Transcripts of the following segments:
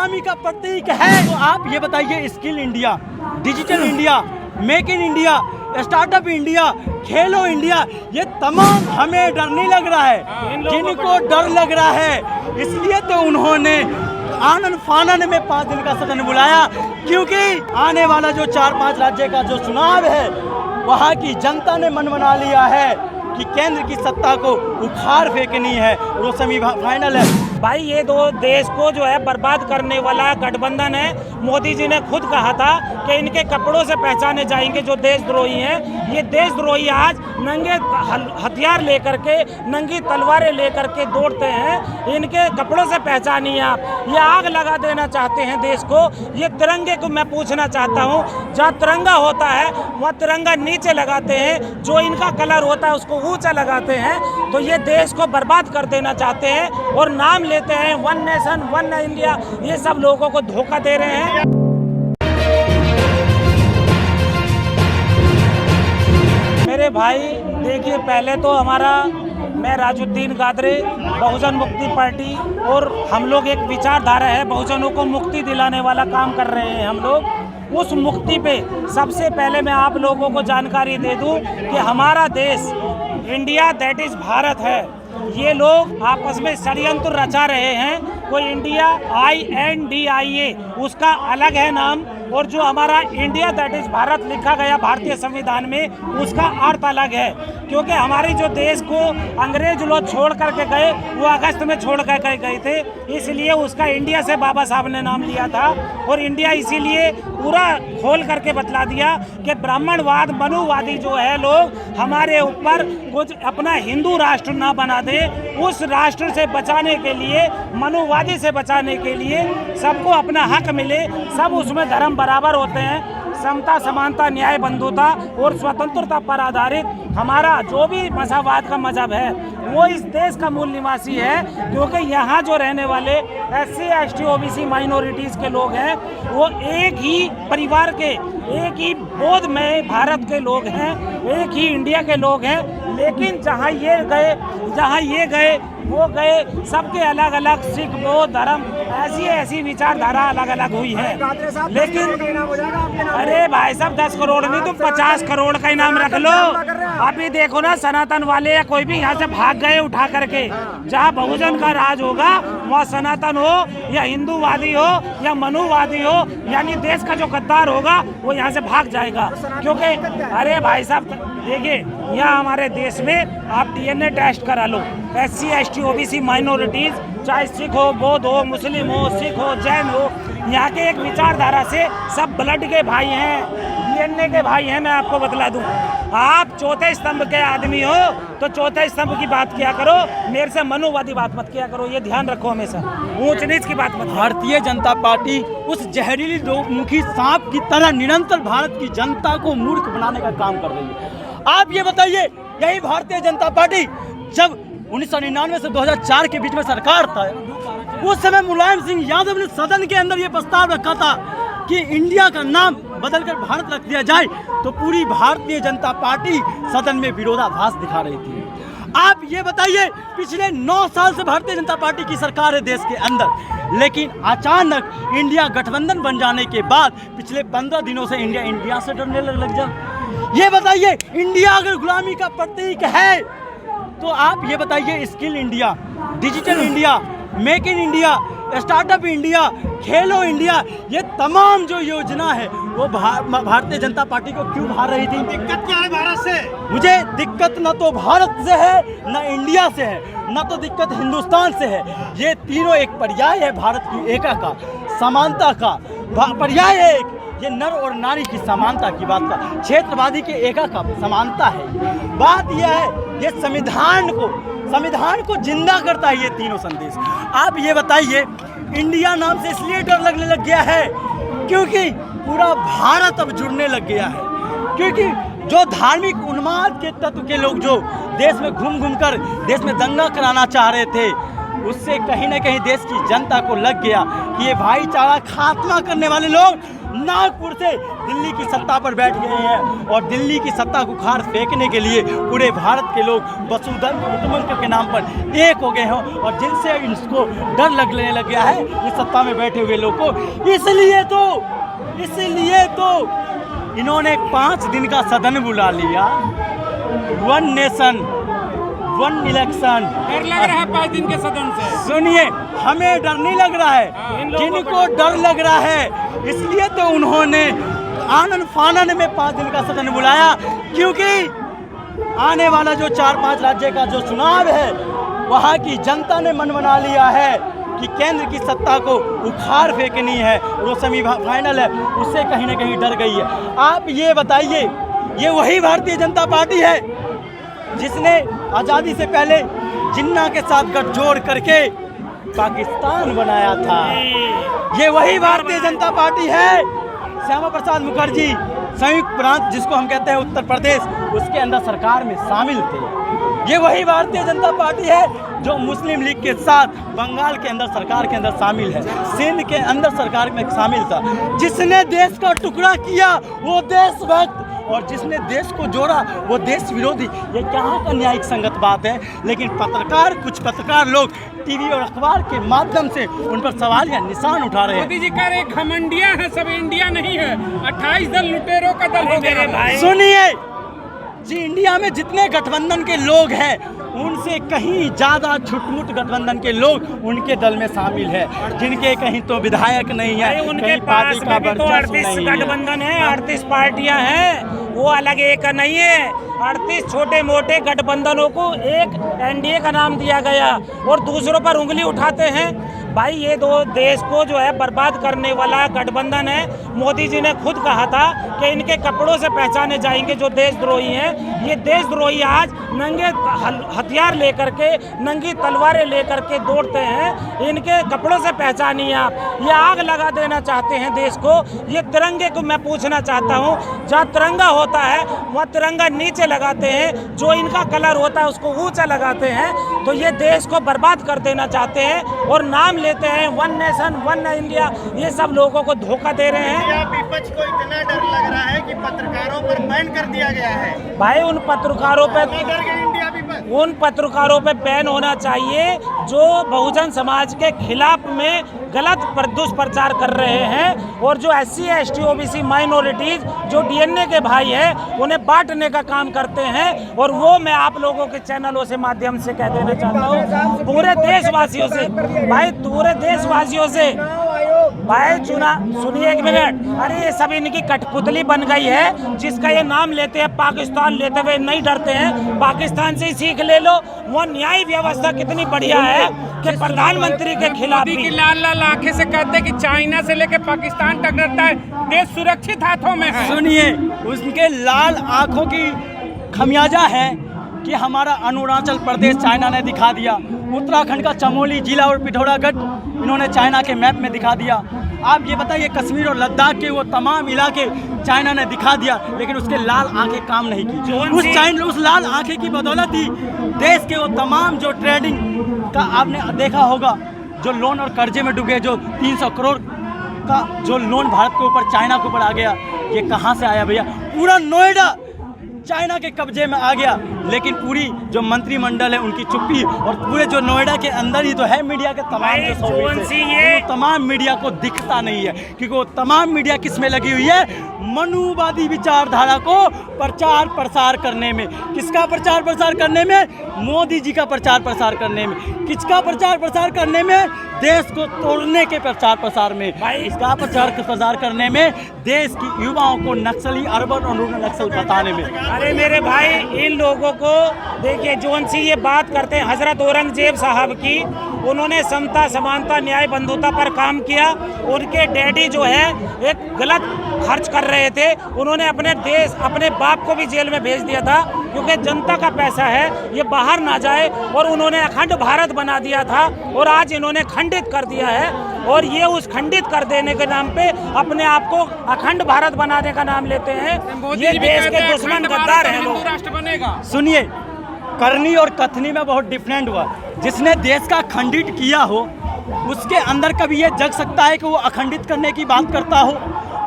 गुलामी का प्रतीक है। तो आप ये बताइए, skill India, digital India, make in India, startup India, Khelo India, ये तमाम हमें डर नहीं लग रहा है। जिनको डर लग रहा है इसलिए तो उन्होंने आनन फानन में 5 दिन का सदन बुलाया, क्योंकि आने वाला जो 4-5 राज्य का जो चुनाव है, वहाँ की जनता ने मन बना लिया है कि केंद्र की सत्ता को उखाड़ फेंकनी है। वो सेमीफाइनल है भाई। ये दो देश को जो है बर्बाद करने वाला गठबंधन है। मोदी जी ने खुद कहा था कि इनके कपड़ों से पहचाने जाएंगे जो देशद्रोही हैं। ये देशद्रोही आज नंगे हथियार लेकर के, नंगी तलवारें लेकर के दौड़ते हैं। इनके कपड़ों से पहचानिए आप। ये आग लगा देना चाहते हैं देश को। ये तिरंगे को मैं पूछना चाहता हूँ, जहाँ तिरंगा होता है वहाँ तिरंगा नीचे लगाते हैं, जो इनका कलर होता है उसको ऊंचा लगाते हैं। तो ये देश को बर्बाद कर देना चाहते हैं और नाम लेते हैं वन नेशन वन इंडिया। ये सब लोगों को धोखा दे रहे हैं। मेरे भाई देखिए, पहले तो मैं राजुद्दीन गादरे, बहुजन मुक्ति पार्टी, और हम लोग एक विचारधारा है, बहुजनों को मुक्ति दिलाने वाला काम कर रहे हैं हम लोग। उस मुक्ति पे सबसे पहले मैं आप लोगों को जानकारी दे दूं कि हमारा देश इंडिया दैट इज भारत है। ये लोग आपस में षड्यंत्र रचा रहे हैं। कोई इंडिया INDIA उसका अलग है नाम, और जो हमारा इंडिया दैट इज भारत लिखा गया भारतीय संविधान में उसका अर्थ अलग है। क्योंकि हमारी जो देश को अंग्रेज लोग छोड़ करके गए, वो अगस्त में छोड़ करके गए थे, इसलिए उसका इंडिया से बाबा साहब ने नाम लिया था। और इंडिया इसीलिए पूरा खोल करके बतला दिया कि ब्राह्मणवाद मनुवादी जो है लोग हमारे ऊपर कुछ अपना हिंदू राष्ट्र ना बना दे। उस राष्ट्र से बचाने के लिए, मनुवादी से बचाने के लिए सबको अपना हक मिले, सब उसमें धर्म बराबर होते हैं, समता समानता न्याय बंधुता और स्वतंत्रता पर आधारित हमारा जो भी मज़हबवाद का मजहब है वो इस देश का मूल निवासी है। क्योंकि यहाँ जो रहने वाले SC ST OBC माइनॉरिटीज़ के लोग हैं वो एक ही परिवार के, एक ही बोध में भारत के लोग हैं, एक ही इंडिया के लोग हैं। लेकिन जहाँ ये गए वो गए, सबके अलग अलग सिख बौद्ध धर्म ऐसी विचारधारा अलग अलग हुई है। लेकिन अरे भाई साहब 10 करोड़ नहीं, तुम 50 करोड़ का इनाम रख लो। अभी देखो ना, सनातन वाले या कोई भी यहाँ से भाग गए उठा करके। जहाँ बहुजन का राज होगा वहाँ सनातन हो या हिंदूवादी हो या मनुवादी हो, यानी देश का जो गद्दार होगा वो यहाँ से भाग जाएगा। क्योंकि अरे भाई साहब देखिए, यहाँ हमारे देश में आप DNA टेस्ट करा लो, SC ST OBC माइनॉरिटीज़, चाहे सिख हो, बौद्ध हो, मुस्लिम हो, सिख हो, जैन हो, यहाँ के एक विचारधारा से सब ब्लड के भाई हैं, DNA के भाई हैं। मैं आपको बतला दूं, आप चौथे स्तंभ के आदमी हो तो चौथे स्तंभ की बात किया करो, मेरे से मनुवादी बात मत किया करो। ये ध्यान रखो हमेशा, ऊंच नीच की बात मत। भारतीय जनता पार्टी उस जहरीली मुखी सांप की तरह निरंतर भारत की जनता को मूर्ख बनाने का काम कर रही है। आप ये बताइए, यही भारतीय जनता पार्टी जब 1999 से 2004 के बीच में सरकार था, उस समय मुलायम सिंह यादव ने सदन के अंदर ये प्रस्ताव रखा था कि इंडिया का नाम बदलकर भारत रख दिया जाए, तो पूरी भारतीय जनता पार्टी सदन में विरोधाभास दिखा रही थी। आप ये बताइए, पिछले 9 साल से भारतीय जनता पार्टी की सरकार है देश के अंदर, लेकिन अचानक इंडिया गठबंधन बन जाने के बाद पिछले 15 दिनों से इंडिया से डरने लग जाए। ये बताइए, इंडिया अगर गुलामी का प्रतीक है तो आप ये बताइए, skill India, digital India, make in India, startup India, Khelo India, ये तमाम जो योजना है वो भारतीय जनता पार्टी को क्यों भा रही थी? दिक्कत क्या है भारत से? मुझे दिक्कत न तो भारत से है, न इंडिया से है, न तो दिक्कत हिंदुस्तान से है। ये तीनों एक पर्याय है भारत की एकता का, समानता का पर्याय है। ये नर और नारी की समानता की बात का, क्षेत्रवादी के एकता का समानता है। बात यह है, ये संविधान को जिंदा करता है ये तीनों संदेश। आप ये बताइए, इंडिया नाम से इसलिए डर लगने लग गया है क्योंकि पूरा भारत अब जुड़ने लग गया है। क्योंकि जो धार्मिक उन्माद के तत्व के लोग जो देश में घूम कर देश में दंगा कराना चाह रहे थे, उससे कहीं ना कहीं देश की जनता को लग गया कि ये भाईचारा खात्मा करने वाले लोग नागपुर से दिल्ली की सत्ता पर बैठ गए हैं और दिल्ली की सत्ता को उखाड़ फेंकने के लिए पूरे भारत के लोग वसुधैव कुटुंबकम के नाम पर एक हो गए हैं और जिनसे इसको डर लगने लग गया है इस सत्ता में बैठे हुए लोग को। इसलिए तो इन्होंने 5 दिन का सदन बुला लिया। 1 नेशन 1 इलेक्शन। डर लग रहा है 5 दिन के सदन से? सुनिए, हमें डर नहीं लग रहा है, जिनको डर लग रहा है इसलिए तो उन्होंने आनन फानन में 5 दिन का सदन बुलाया, क्योंकि आने वाला जो 4-5 राज्य का जो चुनाव है वहाँ की जनता ने मन बना लिया है कि केंद्र की सत्ता को उखाड़ फेंकनी है। वो सेमीफाइनल है, उससे कहीं ना कहीं डर गई है। आप ये बताइए, ये वही भारतीय जनता पार्टी है जिसने आज़ादी से पहले जिन्ना के साथ गठजोड़ करके पाकिस्तान बनाया था। ये वही भारतीय जनता पार्टी है। श्यामा प्रसाद मुखर्जी संयुक्त प्रांत जिसको हम कहते हैं उत्तर प्रदेश, उसके अंदर सरकार में शामिल थे। ये वही भारतीय जनता पार्टी है जो मुस्लिम लीग के साथ बंगाल के अंदर सरकार के अंदर शामिल है, सिंध के अंदर सरकार में शामिल था। जिसने देश का टुकड़ा किया वो देशभक्त और जिसने देश को जोड़ा वो देश विरोधी। ये कहाँ का न्यायिक संगत बात है? लेकिन कुछ पत्रकार लोग टीवी और अखबार के माध्यम से उन पर सवाल या निशान उठा रहे हैं। मोदी जी कह रहे घमंडिया है, सब इंडिया नहीं है, 28 दल लुटेरों का दल हो गया। सुनिए जी, इंडिया में जितने गठबंधन के लोग हैं उनसे कहीं ज़्यादा छुटमुट गठबंधन के लोग उनके दल में शामिल है, जिनके कहीं तो विधायक नहीं है, उनके पास का भी तो 38 गठबंधन है, 38 पार्टियां हैं, वो अलग एक नहीं है। 38 छोटे मोटे गठबंधनों को एक एनडीए का नाम दिया गया और दूसरों पर उंगली उठाते हैं। भाई ये दो देश को जो है बर्बाद करने वाला गठबंधन है। मोदी जी ने खुद कहा था कि इनके कपड़ों से पहचाने जाएंगे जो देशद्रोही हैं। ये देशद्रोही आज नंगे हथियार लेकर के, नंगी तलवारें लेकर के दौड़ते हैं। इनके कपड़ों से पहचानिए आप। ये आग लगा देना चाहते हैं देश को। ये तिरंगे को मैं पूछना चाहता हूँ, जहाँ तिरंगा होता है वहाँ तिरंगा नीचे लगाते हैं, जो इनका कलर होता है उसको ऊंचा लगाते हैं। तो ये देश को बर्बाद कर देना चाहते हैं और नाम लेते हैं 1 नेशन 1 इंडिया। ये सब लोगों को धोखा दे रहे हैं। विपक्ष को इतना डर लग रहा है कि पत्रकारों पर बैन कर दिया गया है। भाई उन पत्रकारों पे बैन होना चाहिए जो बहुजन समाज के खिलाफ में गलत दुष्प्रचार कर रहे हैं और जो SC ST OBC माइनॉरिटीज जो DNA के भाई हैं उन्हें बांटने का काम करते हैं। और वो मैं आप लोगों के चैनलों से माध्यम से कह देना चाहता हूँ पूरे देशवासियों से, भाई पूरे देशवासियों से, भाई सुनिए 1 मिनट। अरे ये सब इनकी कठपुतली बन गई है, जिसका ये नाम लेते हैं पाकिस्तान, लेते हुए नहीं डरते हैं। पाकिस्तान से ही सीख ले लो, वो न्याय व्यवस्था कितनी बढ़िया है कि प्रधानमंत्री के खिलाफ की लाल लाल आंखें से कहते हैं कि चाइना से लेकर पाकिस्तान तक डरता है, देश सुरक्षित हाथों में है। सुनिए, उनके लाल आंखों की खमियाजा है कि हमारा अरुणाचल प्रदेश चाइना ने दिखा दिया, उत्तराखंड का चमोली जिला और पिथौरागढ़ इन्होंने चाइना के मैप में दिखा दिया। आप ये बताइए कश्मीर और लद्दाख के वो तमाम इलाके चाइना ने दिखा दिया, लेकिन उसके लाल आंखें काम नहीं की। उस लाल आंखें की बदौलत ही देश के वो तमाम जो ट्रेडिंग का आपने देखा होगा, जो लोन और कर्जे में डूबे, जो 300 करोड़ का जो लोन भारत के ऊपर चाइना के ऊपर आ गया, ये कहाँ से आया भैया? पूरा नोएडा चाइना के कब्जे में आ गया। लेकिन पूरी जो मंत्रिमंडल है उनकी चुप्पी, और पूरे जो नोएडा के अंदर ही तो है मीडिया के तमाम जो तमाम मीडिया को दिखता नहीं है, क्योंकि वो तमाम मीडिया किस में लगी हुई है? मनुवादी विचारधारा को प्रचार प्रसार करने में। किसका प्रचार प्रसार करने में? मोदी जी का प्रचार प्रसार करने में। किसका प्रचार प्रसार करने में? देश को तोड़ने के प्रचार प्रसार में। इसका प्रचार प्रसार करने में देश की युवाओं को नक्सली, अर्बन और रूरल नक्सल बताने में। अरे मेरे भाई, इन लोगों को देखिए, जोन सी ये बात करते हैं हजरत औरंगजेब साहब की, उन्होंने समता, समानता, न्याय, बंधुता पर काम किया। उनके डैडी जो है एक गलत खर्च कर रहे थे, उन्होंने अपने देश, अपने बाप को भी जेल में भेज दिया था, क्योंकि जनता का पैसा है, ये बाहर ना जाए। और उन्होंने अखंड भारत बना दिया था और आज इन्होंने खंडित कर दिया है। और ये उस खंडित कर देने के नाम पे अपने आप को अखंड भारत बनाने का नाम लेते हैं। ये देश के दुश्मन गद्दार हैं लोग। राष्ट्र बनेगा। सुनिए, करनी और कथनी में बहुत डिफरेंट हुआ। जिसने देश का खंडित किया हो उसके अंदर कभी ये जग सकता है कि वो अखंडित करने की बात करता हो?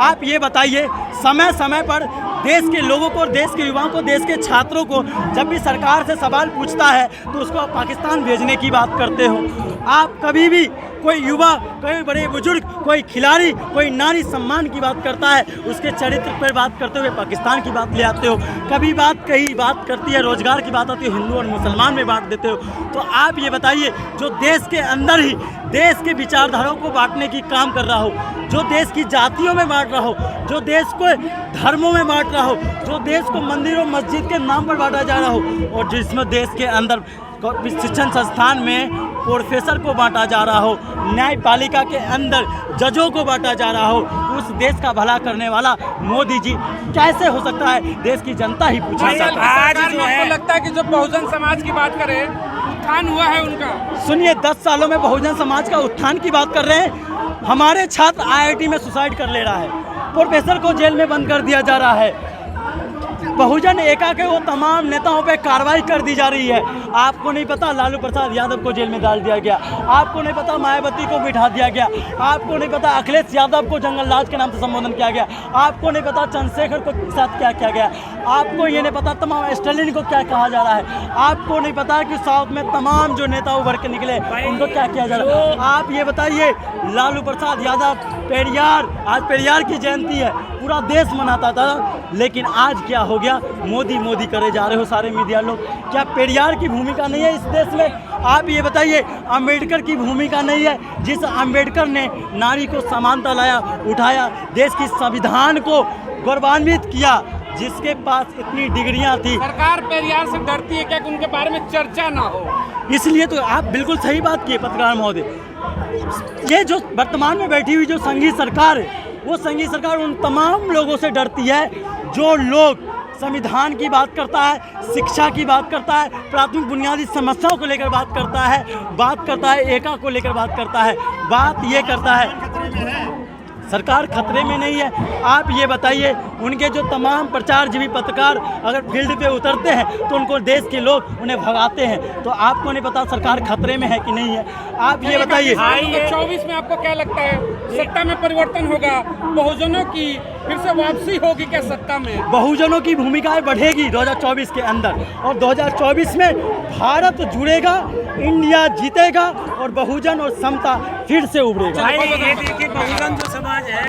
आप ये बताइए, समय समय पर देश के लोगों को, देश के युवाओं को, देश के छात्रों को जब भी सरकार से सवाल पूछता है तो उसको आप पाकिस्तान भेजने की बात करते हो। आप कभी भी कोई युवा, कोई बड़े बुजुर्ग, कोई खिलाड़ी, कोई नारी सम्मान की बात करता है, उसके चरित्र पर बात करते हुए पाकिस्तान की बात ले आते हो। कभी बात करती है रोजगार की बात आती है, हिंदू और मुसलमान में बांट देते हो। तो आप ये बताइए, जो देश के अंदर ही देश के विचारधाराओं को बांटने की काम कर रहा हो, जो देश की जातियों में बांट रहा हो, जो देश को धर्मों में बांट रहा हो, जो देश को मंदिरों मस्जिद के नाम पर बांटा जा रहा हो, और जिसमें देश के अंदर शिक्षण संस्थान में प्रोफेसर को बांटा जा रहा हो, न्यायपालिका के अंदर जजों को बांटा जा रहा हो, उस देश का भला करने वाला मोदी जी कैसे हो सकता है? देश की जनता ही पूछना चाहता है। आज जो है, लगता है कि जो बहुजन समाज की बात करें, उत्थान हुआ है उनका। सुनिए, 10 सालों में बहुजन समाज का उत्थान की बात कर रहे हैं। हमारे छात्र IIT में सुसाइड कर ले रहा है, प्रोफेसर को जेल में बंद कर दिया जा रहा है, बहुजन एका के वो तमाम नेताओं पे कार्रवाई कर दी जा रही है। आपको नहीं पता लालू प्रसाद यादव को जेल में डाल दिया गया, आपको नहीं पता मायावती को बिठा दिया गया, आपको नहीं पता अखिलेश यादव को जंगल राज के नाम से संबोधन किया गया, आपको नहीं पता चंद्रशेखर को साथ क्या किया गया, आपको ये नहीं पता तमाम स्टालिन को क्या कहा जा रहा है, आपको नहीं पता कि साउथ में तमाम जो नेता उभर के निकले उनको क्या किया जा रहा है। आप ये बताइए, लालू प्रसाद यादव पेरियार, आज पेरियार की जयंती है, पूरा देश मनाता था, लेकिन आज क्या हो गया? मोदी करे जा रहे हो सारे मीडिया लोग। क्या पेरियार की भूमिका नहीं है इस देश में? आप ये बताइए, अम्बेडकर की भूमिका नहीं है? जिस अम्बेडकर ने नारी को समानता लाया, उठाया, देश की संविधान को गौरवान्वित किया, जिसके पास इतनी डिग्रियां थी। सरकार पेरियार से डरती है क्या कि उनके बारे में चर्चा ना हो? इसलिए तो आप बिल्कुल सही बात किए पत्रकार महोदय। ये जो वर्तमान में बैठी हुई जो संघीय सरकार है, वो संघीय सरकार उन तमाम लोगों से डरती है जो लोग संविधान की बात करता है, शिक्षा की बात करता है, प्राथमिक बुनियादी समस्याओं को लेकर बात करता है, एका को लेकर बात करता है, बात ये करता है। सरकार खतरे में नहीं है। आप ये बताइए, उनके जो तमाम प्रचारजीवी पत्रकार अगर फील्ड पे उतरते हैं तो उनको देश के लोग उन्हें भगाते हैं। तो आपको नहीं पता सरकार खतरे में है कि नहीं है? आप ये बताइए। 2024 में आपको क्या लगता है, सत्ता में परिवर्तन होगा, बहुजनों की फिर से वापसी होगी क्या सत्ता में? बहुजनों की भूमिकाएं बढ़ेगी 2024 के अंदर, और 2024 में भारत जुड़ेगा, इंडिया जीतेगा और बहुजन और समता फिर से उभरेगा। ये देखिए, बहुजन जो समाज है